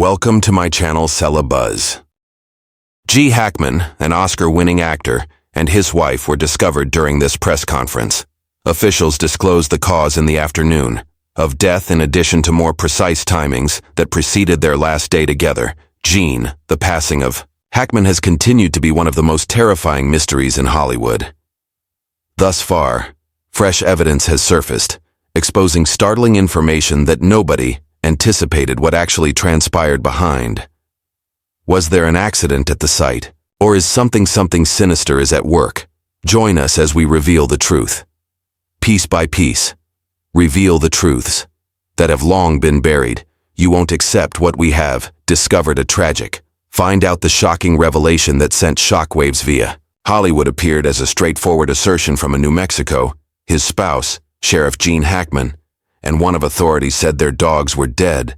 Welcome to my channel Sella Buzz. Gene Hackman, an Oscar-winning actor, and his wife were discovered during this press conference. Officials disclosed the cause in the afternoon of death in addition to more precise timings that preceded their last day together. Gene, the passing of Hackman has continued to be one of the most terrifying mysteries in Hollywood. Thus far, fresh evidence has surfaced, exposing startling information that nobody anticipated what actually transpired behind. Was there an accident at the site, or is something sinister is at work? Join us as we reveal the truth. Piece by piece, reveal the truths that have long been buried. You won't accept what we have discovered a tragic. Find out the shocking revelation that sent shockwaves via Hollywood appeared as a straightforward assertion from a New Mexico. His spouse, Sheriff Gene Hackman, and one of authorities said their dogs were dead,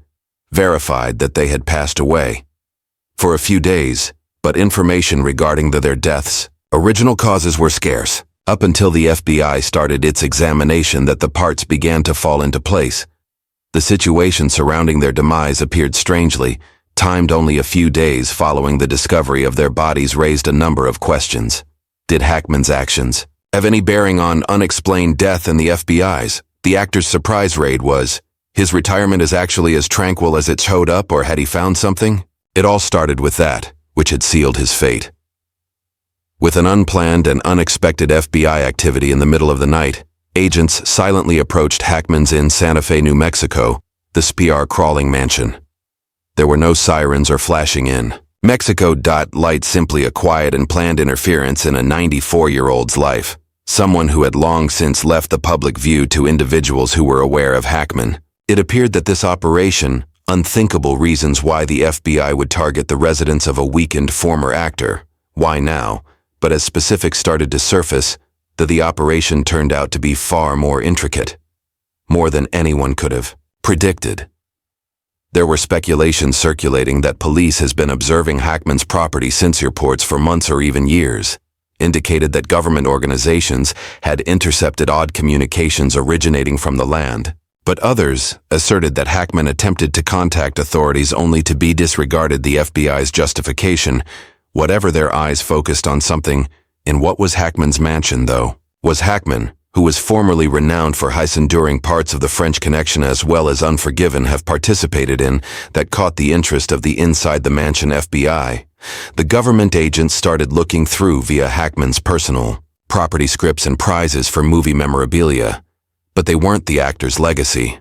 verified that they had passed away for a few days, but information regarding their deaths' original causes were scarce, up until the FBI started its examination that the parts began to fall into place. The situation surrounding their demise appeared strangely, timed only a few days following the discovery of their bodies raised a number of questions. Did Hackman's actions have any bearing on unexplained death and the FBI's? The actor's surprise raid was his retirement is actually as tranquil as it showed up, or had he found something? It all started with that, which had sealed his fate. With an unplanned and unexpected FBI activity in the middle of the night, agents silently approached Hackman's in Santa Fe, New Mexico, the PR-crawling mansion. There were no sirens or flashing in Mexico. Light simply a quiet and planned interference in a 94-year-old's life. Someone who had long since left the public view to individuals who were aware of Hackman. It appeared that this operation, unthinkable reasons why the FBI would target the residence of a weakened former actor. Why now? But as specifics started to surface, the operation turned out to be far more intricate. More than anyone could have predicted. There were speculations circulating that police has been observing Hackman's property since reports for months or even years indicated that government organizations had intercepted odd communications originating from the land, but others asserted that Hackman attempted to contact authorities only to be disregarded the FBI's justification. Whatever, their eyes focused on something in what was Hackman's mansion, though. Was Hackman, who was formerly renowned for his enduring parts of the French Connection as well as Unforgiven have participated in, that caught the interest of the inside the mansion FBI? The government agents started looking through via Hackman's personal property scripts and prizes for movie memorabilia, but they weren't the actor's legacy.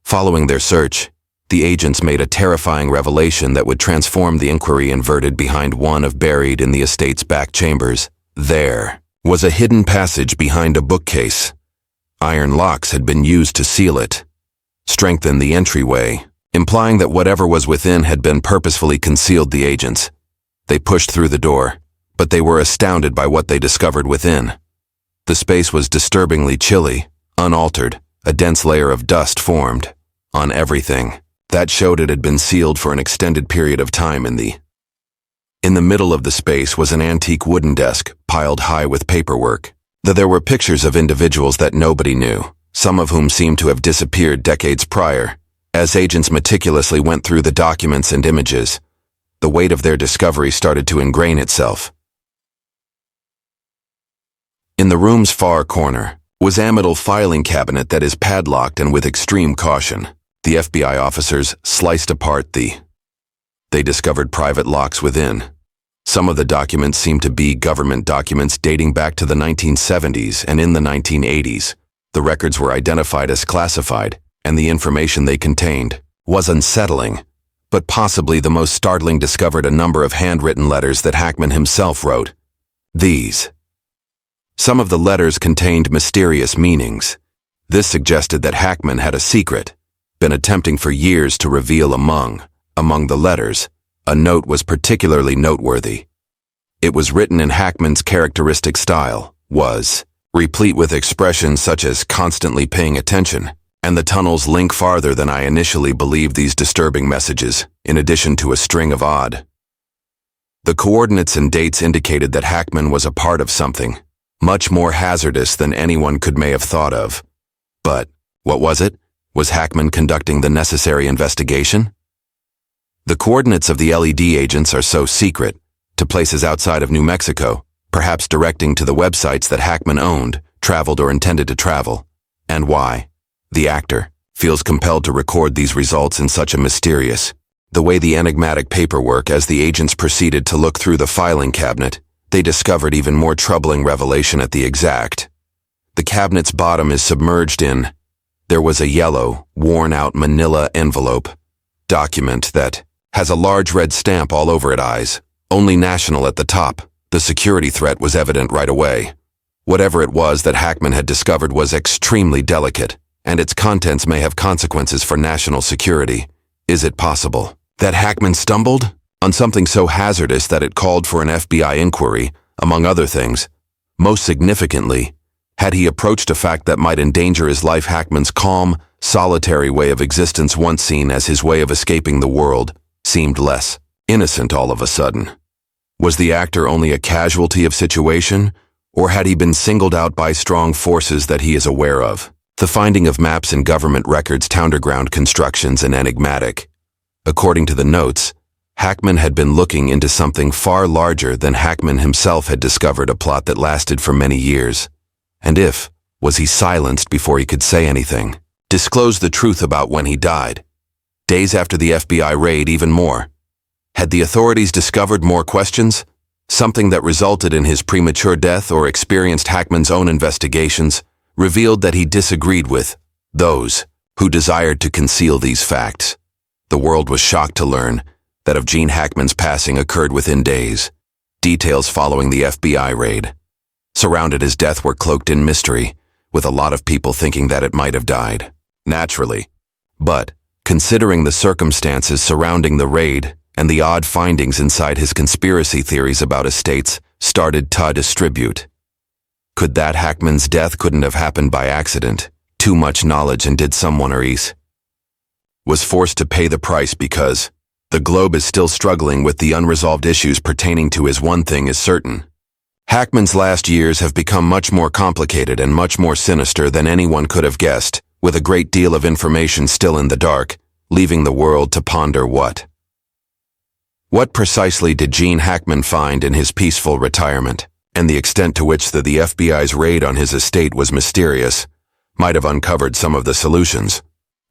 Following their search, the agents made a terrifying revelation that would transform the inquiry inverted behind one of buried in the estate's back chambers. There was a hidden passage behind a bookcase. Iron locks had been used to seal it, strengthen the entryway, implying that whatever was within had been purposefully concealed. The agents, they pushed through the door, but they were astounded by what they discovered within. The space was disturbingly chilly, unaltered. A dense layer of dust formed on everything. That showed it had been sealed for an extended period of time. In the middle of the space was an antique wooden desk, piled high with paperwork. There were pictures of individuals that nobody knew, some of whom seemed to have disappeared decades prior. As agents meticulously went through the documents and images, the weight of their discovery started to ingrain itself. In the room's far corner was a metal filing cabinet that is padlocked, and with extreme caution, the FBI officers sliced apart They discovered private locks within. Some of the documents seemed to be government documents dating back to the 1970s and in the 1980s. The records were identified as classified, and the information they contained was unsettling, but possibly the most startling. Discovered a number of handwritten letters that Hackman himself wrote. Some of the letters contained mysterious meanings. This suggested that Hackman had a secret, been attempting for years to reveal. Among the letters, a note was particularly noteworthy. It was written in Hackman's characteristic style, was replete with expressions such as constantly paying attention, and the tunnels link farther than I initially believed. These disturbing messages, in addition to a string of the coordinates and dates, indicated that Hackman was a part of something much more hazardous than anyone may have thought of. But what was it? Was Hackman conducting the necessary investigation? The coordinates of the LED agents are so secret, to places outside of New Mexico, perhaps directing to the websites that Hackman owned, traveled or intended to travel, and why. The actor feels compelled to record these results in such a mysterious, the way the enigmatic paperwork. As the agents proceeded to look through the filing cabinet, they discovered even more troubling revelation at the exact. The cabinet's bottom is submerged in, there was a yellow, worn-out manila envelope document that has a large red stamp all over it, eyes, only national at the top. The security threat was evident right away. Whatever it was that Hackman had discovered was extremely delicate, and its contents may have consequences for national security. Is it possible that Hackman stumbled on something so hazardous that it called for an FBI inquiry, among other things? Most significantly, had he approached a fact that might endanger his life? Hackman's calm, solitary way of existence, once seen as his way of escaping the world, seemed less innocent all of a sudden. Was the actor only a casualty of situation, or had he been singled out by strong forces that he is aware of? The finding of maps in government records, underground constructions, and enigmatic. According to the notes, Hackman had been looking into something far larger than Hackman himself had discovered, a plot that lasted for many years. And was he silenced before he could say anything? Disclose the truth about when he died? Days after the FBI raid, even more. Had the authorities discovered more questions? Something that resulted in his premature death, or experienced Hackman's own investigations, revealed that he disagreed with those who desired to conceal these facts. The world was shocked to learn that of Gene Hackman's passing occurred within days. Details following the FBI raid surrounded his death were cloaked in mystery, with a lot of people thinking that it might have died naturally. But, considering the circumstances surrounding the raid and the odd findings inside, his conspiracy theories about estates started to distribute. Could that Hackman's death couldn't have happened by accident? Too much knowledge, and did someone or was forced to pay the price because the globe is still struggling with the unresolved issues pertaining to his. One thing is certain. Hackman's last years have become much more complicated and much more sinister than anyone could have guessed, with a great deal of information still in the dark, leaving the world to ponder what precisely did Gene Hackman find in his peaceful retirement, and the extent to which the FBI's raid on his estate was mysterious might have uncovered some of the solutions,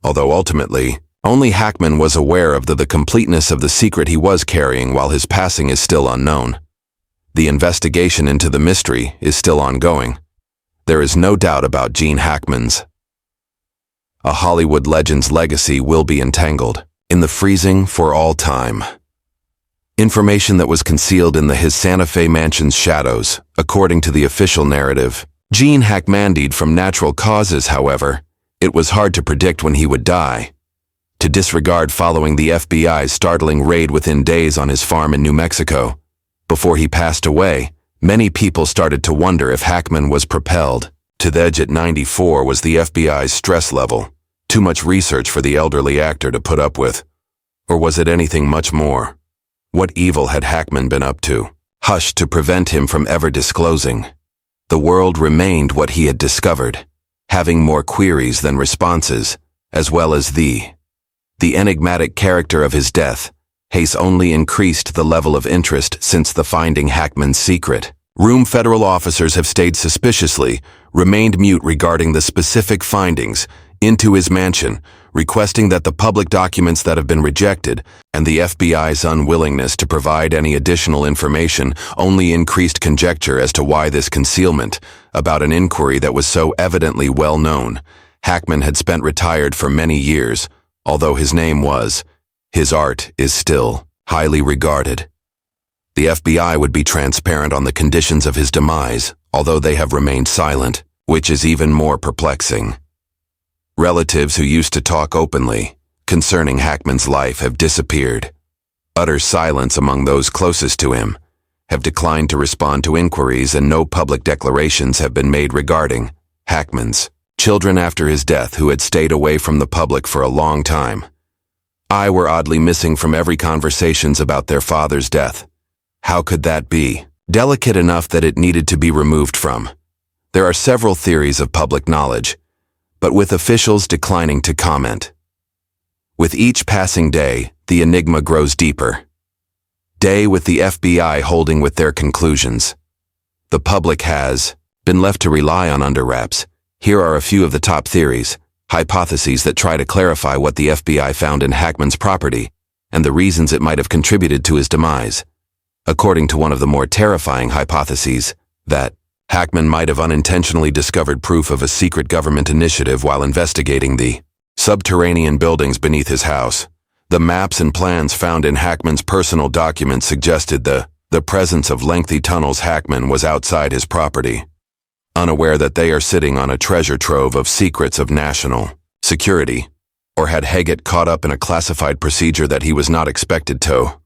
although ultimately, only Hackman was aware of the completeness of the secret he was carrying. While his passing is still unknown, the investigation into the mystery is still ongoing. There is no doubt about Gene Hackman's a Hollywood legend's legacy will be entangled in the freezing for all time. Information that was concealed in his Santa Fe mansion's shadows, according to the official narrative. Gene Hackman died from natural causes. However, it was hard to predict when he would die. To disregard following the FBI's startling raid within days on his farm in New Mexico. Before he passed away, many people started to wonder if Hackman was propelled to the edge at 94. Was the FBI's stress level too much research for the elderly actor to put up with? Or was it anything much more? What evil had Hackman been up to, hushed to prevent him from ever disclosing? The world remained what he had discovered, having more queries than responses, as well as the enigmatic character of his death has only increased the level of interest since the finding Hackman's secret. Federal officers have stayed suspiciously, remained mute regarding the specific findings into his mansion, requesting that the public documents that have been rejected, and the FBI's unwillingness to provide any additional information only increased conjecture as to why this concealment about an inquiry that was so evidently well known. Hackman had spent retired for many years, although his name his art is still highly regarded. The FBI would be transparent on the conditions of his demise, although they have remained silent, which is even more perplexing. Relatives who used to talk openly concerning Hackman's life have disappeared. Utter silence among those closest to him have declined to respond to inquiries, and no public declarations have been made regarding Hackman's children after his death, who had stayed away from the public for a long time. Were oddly missing from every conversations about their father's death. How could that be? Delicate enough that it needed to be removed from. There are several theories of public knowledge, but with officials declining to comment. With each passing day, the enigma grows deeper. Day with the FBI holding with their conclusions. The public has been left to rely on underwraps. Here are a few of the top theories, hypotheses that try to clarify what the FBI found in Hackman's property and the reasons it might have contributed to his demise. According to one of the more terrifying hypotheses, that Hackman might have unintentionally discovered proof of a secret government initiative while investigating the subterranean buildings beneath his house. The maps and plans found in Hackman's personal documents suggested the presence of lengthy tunnels. Hackman was outside his property, unaware that they are sitting on a treasure trove of secrets of national security, or had Haggett caught up in a classified procedure that he was not expected to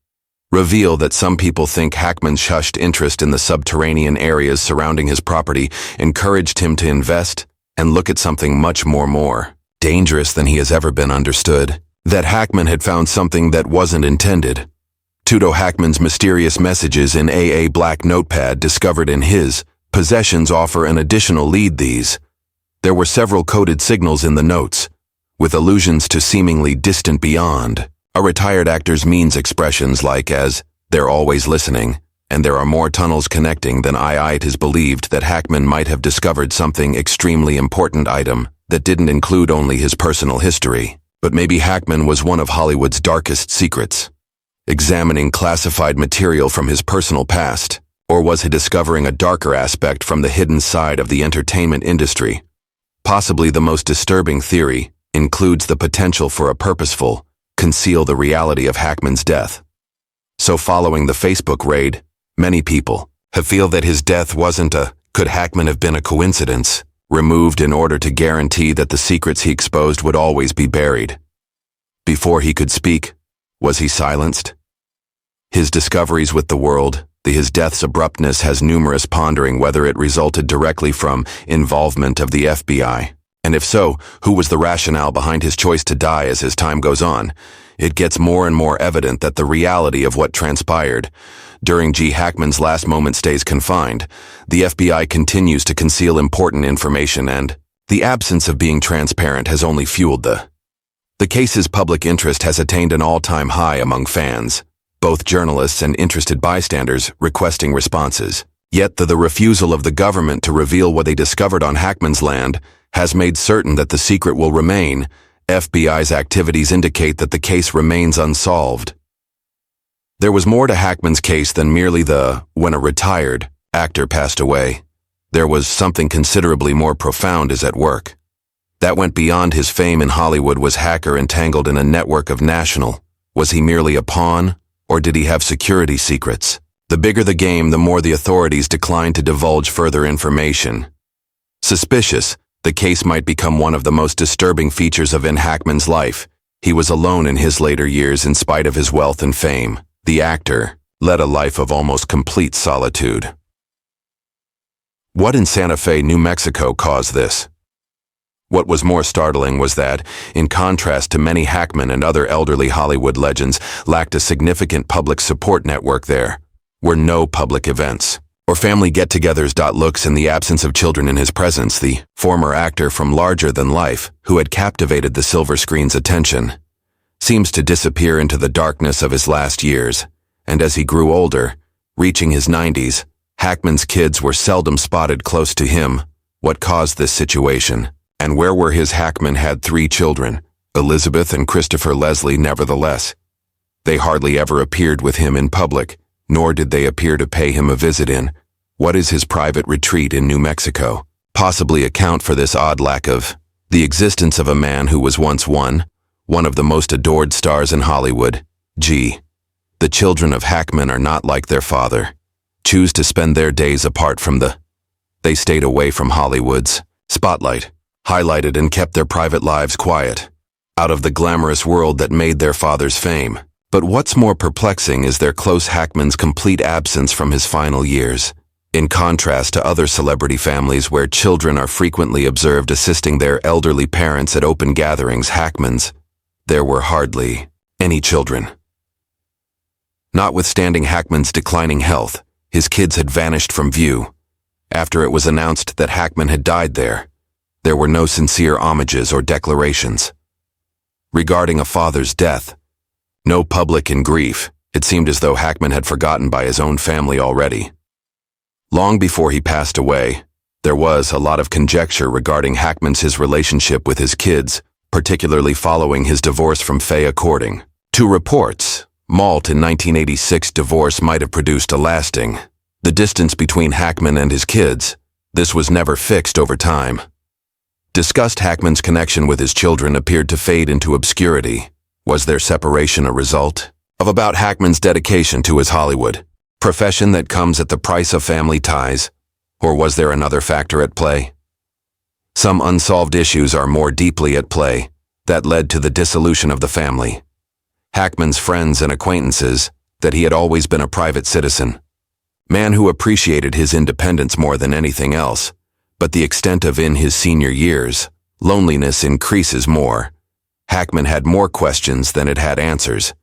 reveal. That some people think Hackman's hushed interest in the subterranean areas surrounding his property encouraged him to invest and look at something much more dangerous than he has ever been understood. That Hackman had found something that wasn't intended. Tudo Hackman's mysterious messages in AA black notepad discovered in his possessions offer an additional lead. There were several coded signals in the notes, with allusions to seemingly distant beyond. A retired actor's means expressions like as, "They're always listening," and "There are more tunnels connecting than I." It is believed that Hackman might have discovered something extremely important item that didn't include only his personal history, but maybe Hackman was one of Hollywood's darkest secrets, examining classified material from his personal past. Or was he discovering a darker aspect from the hidden side of the entertainment industry? Possibly the most disturbing theory includes the potential for a purposeful, conceal the reality of Hackman's death. So following the Facebook raid, many people have feel that his death wasn't could Hackman have been a coincidence, removed in order to guarantee that the secrets he exposed would always be buried? Before he could speak, was he silenced? His discoveries with the world, his death's abruptness has numerous pondering whether it resulted directly from involvement of the FBI. And if so, who was the rationale behind his choice to die? As his time goes on, it gets more and more evident that the reality of what transpired during G. Hackman's last moment stays confined. The FBI continues to conceal important information, and the absence of being transparent has only fueled the case's public interest has attained an all-time high among fans, both journalists and interested bystanders requesting responses. Yet the refusal of the government to reveal what they discovered on Hackman's land has made certain that the secret will remain. FBI's activities indicate that the case remains unsolved. There was more to Hackman's case than merely when a retired actor passed away. There was something considerably more profound is at work. That went beyond his fame in Hollywood. Was Hacker entangled in a network of national? Was he merely a pawn? Or did he have security secrets? The bigger the game, the more the authorities decline to divulge further information. Suspicious, the case might become one of the most disturbing features of Hackman's life. He was alone in his later years in spite of his wealth and fame. The actor led a life of almost complete solitude. What in Santa Fe, New Mexico caused this? What was more startling was that, in contrast to many Hackman and other elderly Hollywood legends, lacked a significant public support network. There were no public events or family get-togethers. Looks in the absence of children in his presence. The former actor from Larger Than Life, who had captivated the silver screen's attention, seems to disappear into the darkness of his last years, and as he grew older, reaching his 90s, Hackman's kids were seldom spotted close to him. What caused this situation? And where were his? Hackman had 3 children, Elizabeth and Christopher Leslie. Nevertheless, they hardly ever appeared with him in public, nor did they appear to pay him a visit in what is his private retreat in New Mexico. Possibly account for this odd lack of the existence of a man who was once one of the most adored stars in Hollywood. The children of Hackman are not like their father. Choose to spend their days apart from they stayed away from Hollywood's spotlight, highlighted and kept their private lives quiet, out of the glamorous world that made their father's fame. But what's more perplexing is their close Hackman's complete absence from his final years. In contrast to other celebrity families where children are frequently observed assisting their elderly parents at open gatherings, Hackman's, there were hardly any children. Notwithstanding Hackman's declining health, his kids had vanished from view. After it was announced that Hackman had died there were no sincere homages or declarations. regarding a father's death. No public in grief, it seemed as though Hackman had forgotten by his own family already. Long before he passed away, there was a lot of conjecture regarding Hackman's relationship with his kids, particularly following his divorce from Faye according to reports. Malt in 1986 divorce might have produced a lasting. The distance between Hackman and his kids, this was never fixed over time. Discussed Hackman's connection with his children appeared to fade into obscurity. Was their separation a result of about Hackman's dedication to his Hollywood profession that comes at the price of family ties, or was there another factor at play? Some unsolved issues are more deeply at play that led to the dissolution of the family. Hackman's friends and acquaintances, that he had always been a private citizen, man who appreciated his independence more than anything else, but the extent of in his senior years, loneliness increases more. Hackman had more questions than it had answers,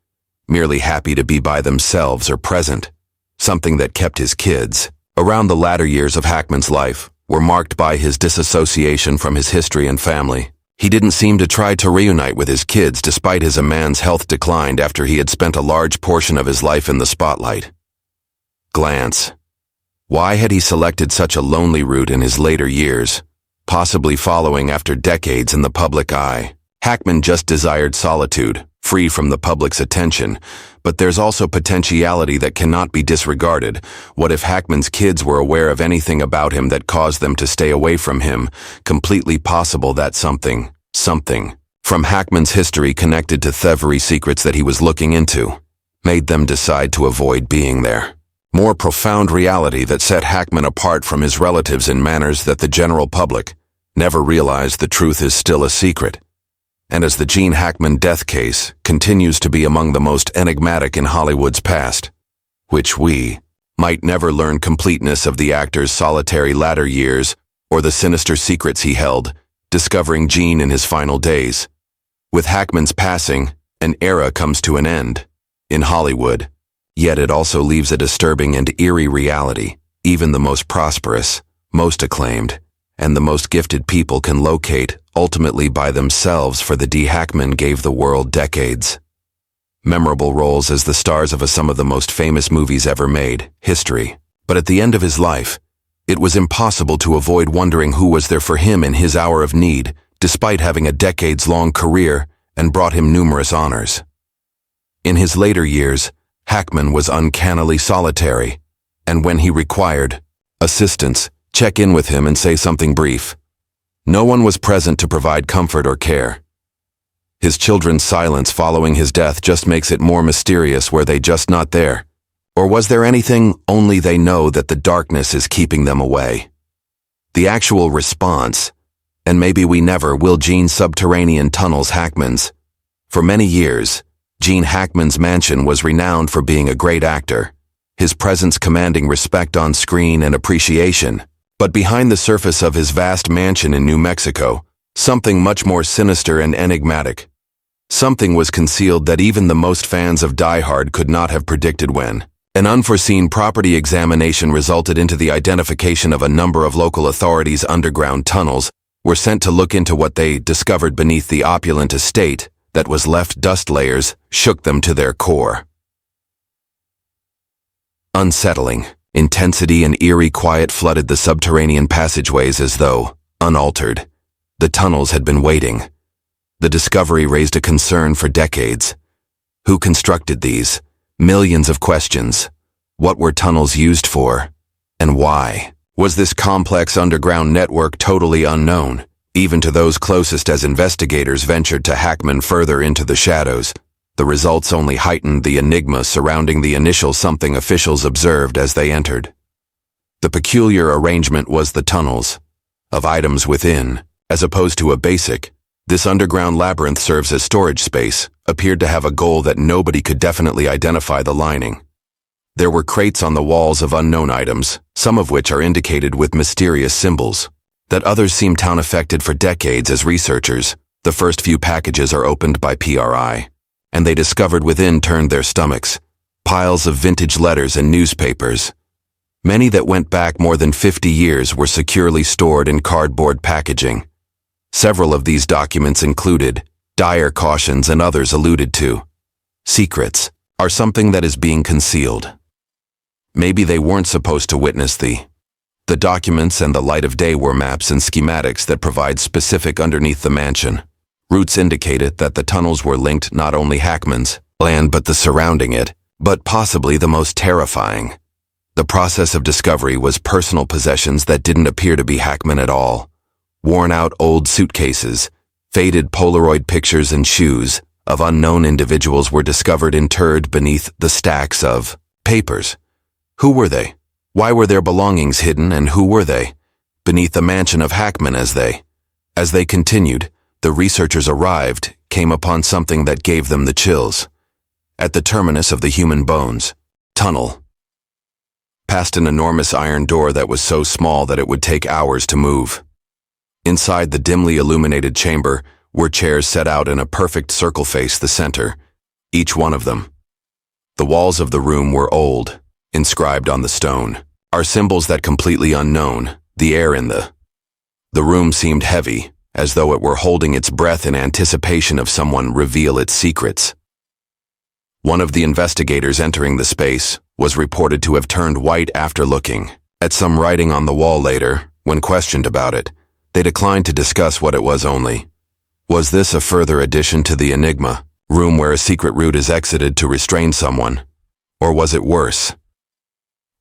merely happy to be by themselves or present, something that kept his kids. Around the latter years of Hackman's life were marked by his disassociation from his history and family. He didn't seem to try to reunite with his kids despite his man's health declined after he had spent a large portion of his life in the spotlight. Glance. Why had he selected such a lonely route in his later years, possibly following after decades in the public eye? Hackman just desired solitude, free from the public's attention, but there's also potentiality that cannot be disregarded. What if Hackman's kids were aware of anything about him that caused them to stay away from him? Completely possible that something from Hackman's history connected to thievery secrets that he was looking into made them decide to avoid being there. More profound reality that set Hackman apart from his relatives in manners that the general public never realized. The truth is still a secret. And as the Gene Hackman death case continues to be among the most enigmatic in Hollywood's past, which we might never learn completeness of the actor's solitary latter years or the sinister secrets he held, discovering Gene in his final days. With Hackman's passing, an era comes to an end in Hollywood, yet it also leaves a disturbing and eerie reality. Even the most prosperous, most acclaimed, and the most gifted people can locate ultimately by themselves, for the D. Hackman gave the world decades. Memorable roles as the stars of some of the most famous movies ever made, history. But at the end of his life, it was impossible to avoid wondering who was there for him in his hour of need, despite having a decades-long career and brought him numerous honors. In his later years, Hackman was uncannily solitary, and when he required assistance, check in with him and say something brief. No one was present to provide comfort or care. His children's silence following his death just makes it more mysterious. Were they just not there? Or was there anything only they know that the darkness is keeping them away? The actual response, and maybe we never will. Gene's subterranean tunnels. Hackman's. For many years, Gene Hackman's mansion was renowned for being a great actor, his presence commanding respect on screen and appreciation. But behind the surface of his vast mansion in New Mexico, something much more sinister and enigmatic. Something was concealed that even the most fans of Die Hard could not have predicted. When an unforeseen property examination resulted into the identification of a number of local authorities, underground tunnels were sent to look into what they discovered beneath the opulent estate that was left. Dust layers shook them to their core. Unsettling. Intensity and eerie quiet flooded the subterranean passageways as though, unaltered, the tunnels had been waiting. The discovery raised a concern for decades. Who constructed these? Millions of questions. What were tunnels used for? And why? Was this complex underground network totally unknown, even to those closest as investigators ventured to Hackman further into the shadows? The results only heightened the enigma surrounding the initial something officials observed as they entered. The peculiar arrangement was the tunnels of items within, as opposed to a basic. This underground labyrinth serves as storage space, appeared to have a goal that nobody could definitely identify. The lining. There were crates on the walls of unknown items, some of which are indicated with mysterious symbols, that others seem town-affected for decades. As researchers, the first few packages are opened by PRI. And they discovered within turned their stomachs, piles of vintage letters and newspapers. Many that went back more than 50 years were securely stored in cardboard packaging. Several of these documents included dire cautions and others alluded to. Secrets are something that is being concealed. Maybe they weren't supposed to witness the documents, and the light of day were maps and schematics that provide specific underneath the mansion. Routes indicated that the tunnels were linked not only Hackman's land but the surrounding it, but possibly the most terrifying. The process of discovery was personal possessions that didn't appear to be Hackman at all. Worn-out old suitcases, faded Polaroid pictures and shoes of unknown individuals were discovered interred beneath the stacks of papers. Who were they? Why were their belongings hidden, and who were they? Beneath the mansion of Hackman. As they continued, the researchers came upon something that gave them the chills. At the terminus of the human bones tunnel, past an enormous iron door that was so small that it would take hours to move. Inside the dimly illuminated chamber were chairs set out in a perfect circle face the center, each one of them. The walls of the room were old. Inscribed on the stone are symbols that completely unknown. The air in the room seemed heavy, as though it were holding its breath in anticipation of someone reveal its secrets. One of the investigators entering the space was reported to have turned white after looking at some writing on the wall. Later, when questioned about it, they declined to discuss what it was. Only, was this a further addition to the enigma, room where a secret route is exited to restrain someone? Or was it worse?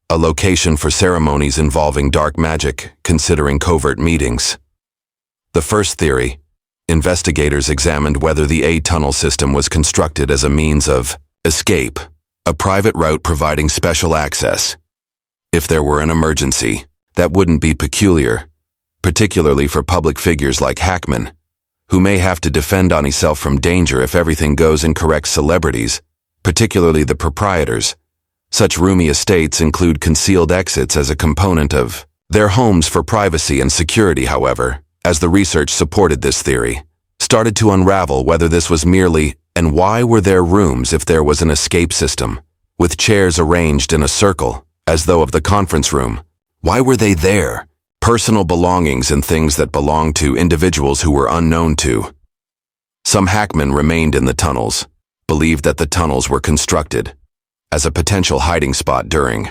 A location for ceremonies involving dark magic, considering covert meetings. The first theory, investigators examined whether the A-tunnel system was constructed as a means of escape, a private route providing special access. If there were an emergency, that wouldn't be peculiar, particularly for public figures like Hackman, who may have to defend on himself from danger if everything goes incorrect. Celebrities, particularly the proprietors, such roomy estates include concealed exits as a component of their homes for privacy and security. However, as the research supported this theory, started to unravel whether this was merely, and why were there rooms if there was an escape system, with chairs arranged in a circle, as though of the conference room? Why were they there? Personal belongings and things that belonged to individuals who were unknown to. Some Hackmen remained in the tunnels, believed that the tunnels were constructed as a potential hiding spot during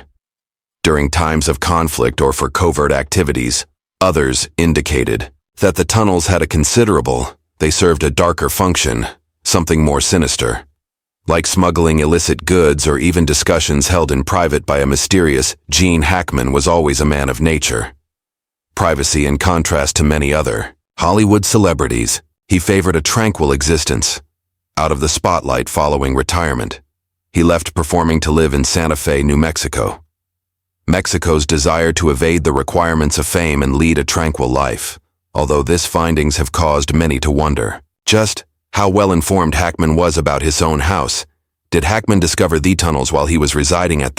times of conflict or for covert activities. Others indicated that the tunnels had they served a darker function, something more sinister, like smuggling illicit goods or even discussions held in private by a mysterious Gene Hackman was always a man of nature. Privacy in contrast to many other Hollywood celebrities, he favored a tranquil existence. Out of the spotlight following retirement, he left performing to live in Santa Fe, New Mexico. Mexico's desire to evade the requirements of fame and lead a tranquil life, although these findings have caused many to wonder just how well-informed Hackman was about his own house. Did Hackman discover the tunnels while he was residing at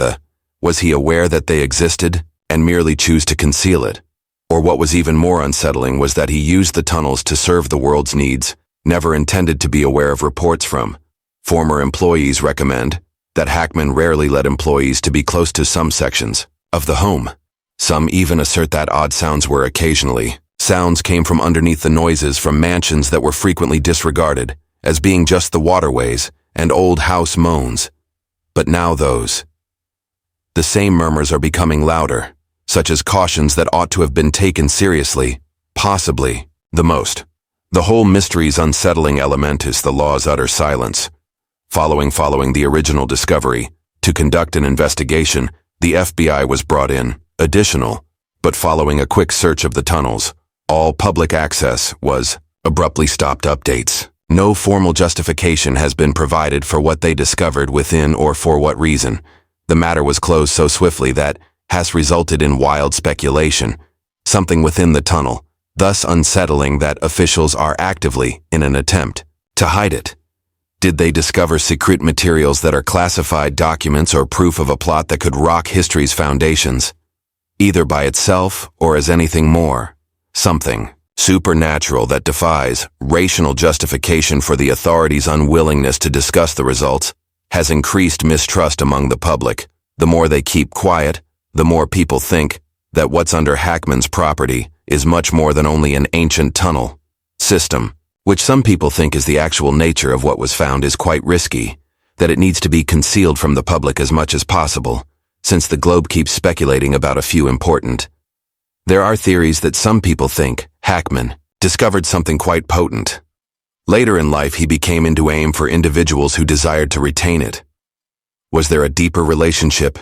was he aware that they existed and merely choose to conceal it? Or what was even more unsettling was that he used the tunnels to serve the world's needs, never intended to be aware of reports from former employees recommend that Hackman rarely let employees to be close to some sections of the home. Some even assert that odd sounds came from underneath the noises from mansions that were frequently disregarded as being just the waterways and old house moans. But now the same murmurs are becoming louder, such as cautions that ought to have been taken seriously, possibly the whole mystery's unsettling element is the law's utter silence. Following the original discovery, to conduct an investigation, the FBI was brought in, but following a quick search of the tunnels, all public access was abruptly stopped. Updates. No formal justification has been provided for what they discovered within or for what reason. The matter was closed so swiftly that has resulted in wild speculation. Something within the tunnel, thus unsettling that officials are actively in an attempt to hide it. Did they discover secret materials that are classified documents or proof of a plot that could rock history's foundations, either by itself or as anything more? Something supernatural that defies rational justification. For the authorities' unwillingness to discuss the results has increased mistrust among the public. The more they keep quiet, the more people think that what's under Hackman's property is much more than only an ancient tunnel system. which some people think is the actual nature of what was found, is quite risky, that it needs to be concealed from the public as much as possible, since the globe keeps speculating about a few important. There are theories that some people think Hackman discovered something quite potent. Later in life, he became into aim for individuals who desired to retain it. Was there a deeper relationship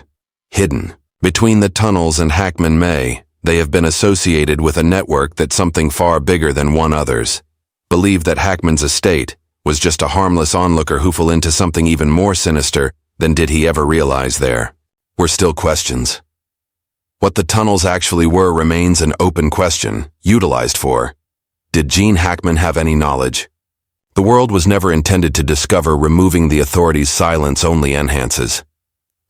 hidden between the tunnels and Hackman May? They have been associated with a network that something far bigger than one others believed that Hackman's estate was just a harmless onlooker who fell into something even more sinister than did he ever realize there were still questions. What the tunnels actually were remains an open question, utilized for. Did Gene Hackman have any knowledge? The world was never intended to discover. Removing the authorities' silence only enhances.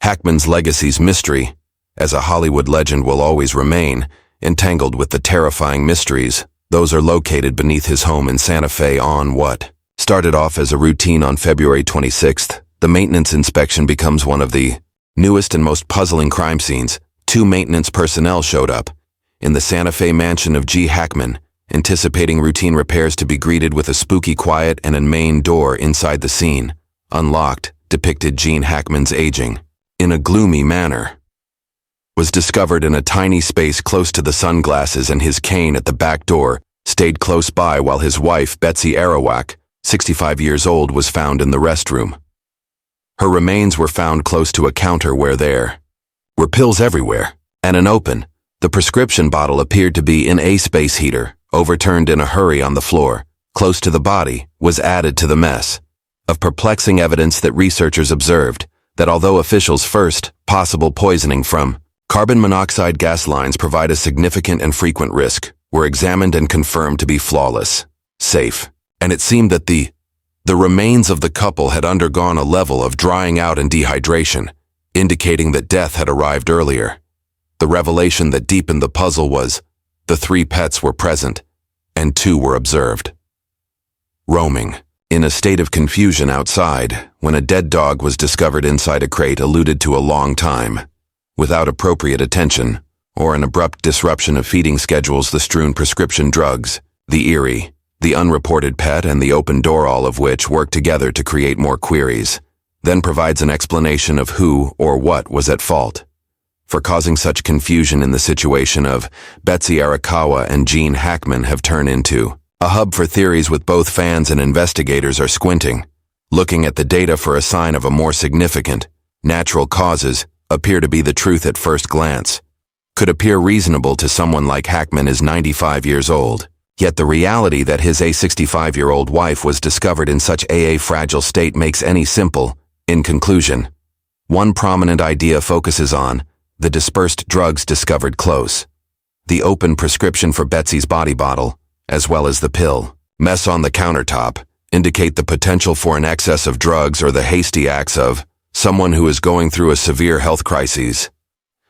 Hackman's legacy's mystery, as a Hollywood legend, will always remain, entangled with the terrifying mysteries. Those are located beneath his home in Santa Fe on what started off as a routine on February 26th. The maintenance inspection becomes one of the newest and most puzzling crime scenes. 2 maintenance personnel showed up in the Santa Fe mansion of G. Hackman, anticipating routine repairs, to be greeted with a spooky quiet and a main door inside the scene, unlocked, depicted Gene Hackman's aging in a gloomy manner. Was discovered in a tiny space close to the sunglasses, and his cane at the back door stayed close by while his wife, Betsy Arawak, 65 years old, was found in the restroom. Her remains were found close to a counter where there were pills everywhere, and the prescription bottle appeared to be in a space heater, overturned in a hurry on the floor, close to the body, was added to the mess of perplexing evidence that researchers observed that although officials' first possible poisoning from carbon monoxide gas lines provide a significant and frequent risk, were examined and confirmed to be flawless, safe, and it seemed that the remains of the couple had undergone a level of drying out and dehydration, indicating that death had arrived earlier. The revelation that deepened the puzzle was the 3 pets were present, and 2 were observed roaming in a state of confusion outside when a dead dog was discovered inside a crate, alluded to a long time. Without appropriate attention, or an abrupt disruption of feeding schedules, the strewn prescription drugs, the eerie, the unreported pet, and the open door, all of which work together to create more queries, then provides an explanation of who or what was at fault for causing such confusion in the situation of Betsy Arakawa and Gene Hackman have turned into a hub for theories, with both fans and investigators are squinting, looking at the data for a sign of a more significant, natural causes appear to be the truth at first glance. Could appear reasonable to someone like Hackman is 95 years old, yet the reality that his 65-year-old wife was discovered in such a fragile state makes any simple. In conclusion, one prominent idea focuses on the dispersed drugs discovered close, the open prescription for Betsy's body bottle, as well as the pill mess on the countertop, indicate the potential for an excess of drugs or the hasty acts of someone who is going through a severe health crisis.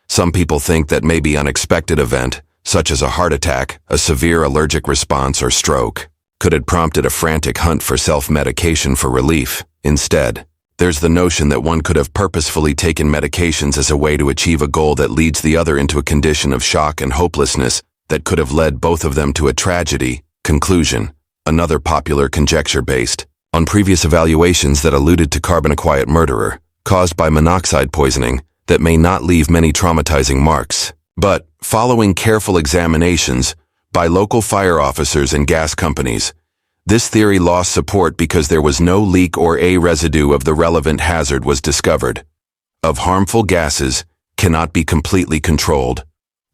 Some people think that maybe unexpected event, such as a heart attack, a severe allergic response, or stroke, could have prompted a frantic hunt for self-medication for relief. Instead, there's the notion that one could have purposefully taken medications as a way to achieve a goal that leads the other into a condition of shock and hopelessness that could have led both of them to a tragedy. Conclusion: another popular conjecture based on previous evaluations that alluded to carbon-acquired murderer, caused by monoxide poisoning, that may not leave many traumatizing marks. But, following careful examinations by local fire officers and gas companies, this theory lost support because there was no leak or a residue of the relevant hazard was discovered. Of harmful gases cannot be completely controlled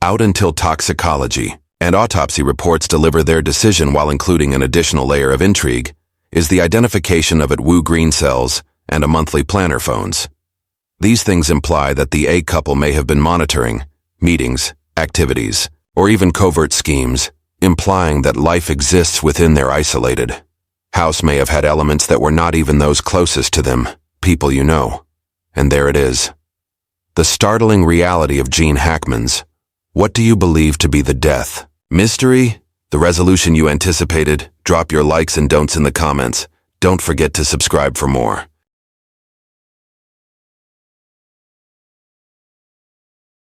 out until toxicology and autopsy reports deliver their decision, while including an additional layer of intrigue is the identification of Wu green cells and a monthly planner phones. These things imply that the A couple may have been monitoring meetings, activities, or even covert schemes, implying that life exists within their isolated house may have had elements that were not even those closest to them, people you know. And there it is. The startling reality of Gene Hackman's what do you believe to be the death mystery? The resolution you anticipated? Drop your likes and don'ts in the comments. Don't forget to subscribe for more.